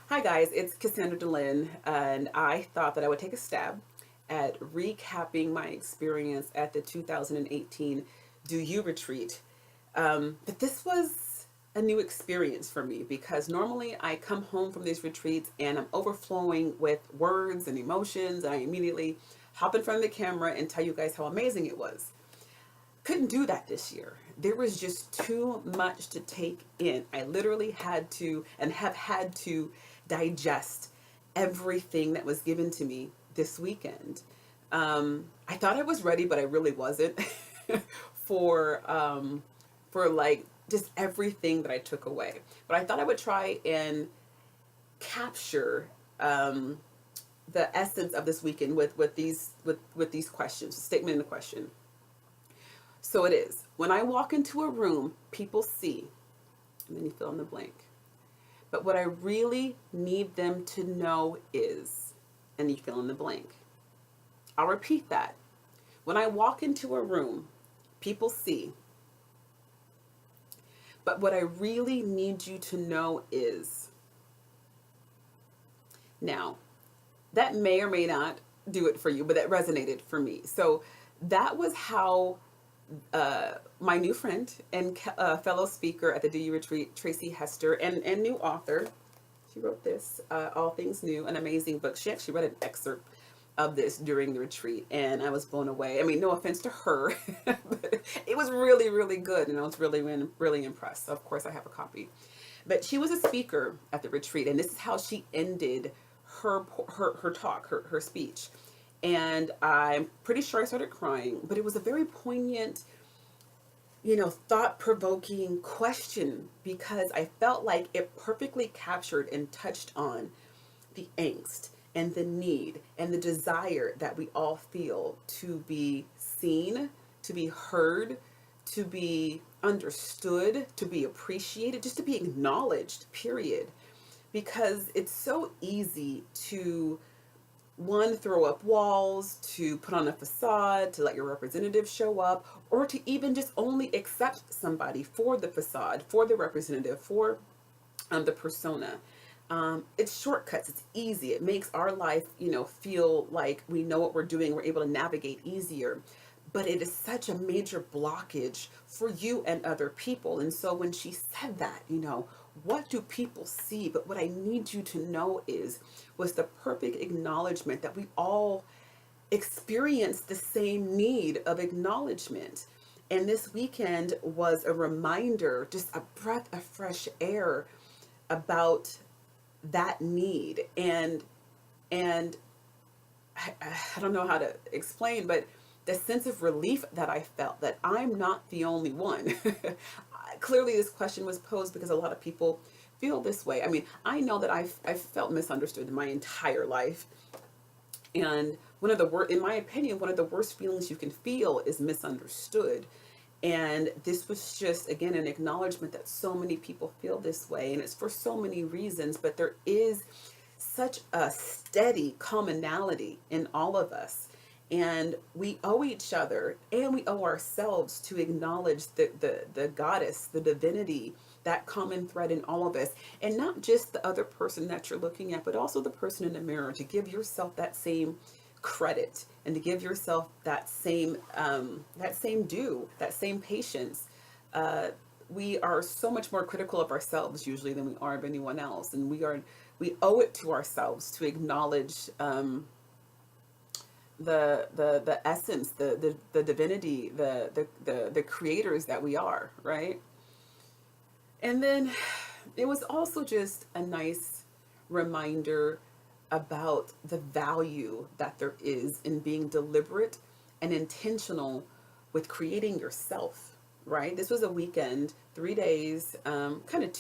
Hi guys, it's Cassandra Delin, and I thought that I would take a stab at recapping my experience at the 2018 Do You Retreat. But this was a new experience for me because normally I come home from these retreats and I'm overflowing with words and emotions, and I immediately hop in front of the camera and tell you guys how amazing it was. Couldn't do that this year. There was just too much to take in. I literally had to and have had to digest everything that was given to me this weekend. I thought I was ready, but I really wasn't for like just everything that I took away. But I thought I would try and capture the essence of this weekend with these questions, statement and a question. So it is. When I walk into a room, people see, and then you fill in the blank. But what I really need them to know is, and you fill in the blank. I'll repeat that. When I walk into a room, people see. But what I really need you to know is. Now, that may or may not do it for you, but that resonated for me. So that was how my new friend and fellow speaker at the Do You Retreat, Tracy Hester, and new author. She wrote this, All Things New, an amazing book. She actually read an excerpt of this during the retreat, and I was blown away. I mean, no offense to her, but it was really, really good, and I was really impressed. So of course, I have a copy. But she was a speaker at the retreat, and this is how she ended her talk, her speech. And I'm pretty sure I started crying, but it was a very poignant, thought-provoking question because I felt like it perfectly captured and touched on the angst and the need and the desire that we all feel to be seen, to be heard, to be understood, to be appreciated, just to be acknowledged, period. Because it's so easy to one, throw up walls, to put on a facade, to let your representative show up, or to even just only accept somebody for the facade, for the representative, for the persona. It's shortcuts. It's easy. It makes our life, feel like we know what we're doing. We're able to navigate easier. But it is such a major blockage for you and other people. And so when she said that, what do people see? But what I need you to know was the perfect acknowledgement that we all experience the same need of acknowledgement. And this weekend was a reminder, just a breath of fresh air about that need. And I don't know how to explain, but the sense of relief that I felt that I'm not the only one. Clearly, this question was posed because a lot of people feel this way. I mean, I know that I've felt misunderstood in my entire life. And one of the worst, in my opinion, one of the worst feelings you can feel is misunderstood. And this was just, again, an acknowledgement that so many people feel this way. And it's for so many reasons, but there is such a steady commonality in all of us. And we owe each other and we owe ourselves to acknowledge the goddess, the divinity, that common thread in all of us. And not just the other person that you're looking at, but also the person in the mirror, to give yourself that same credit and to give yourself that same due, that same patience. We are so much more critical of ourselves usually than we are of anyone else, and we owe it to ourselves to acknowledge the essence, the divinity, the creators that we are, right? And then it was also just a nice reminder about the value that there is in being deliberate and intentional with creating yourself, right? This was a weekend, 3 days, kind of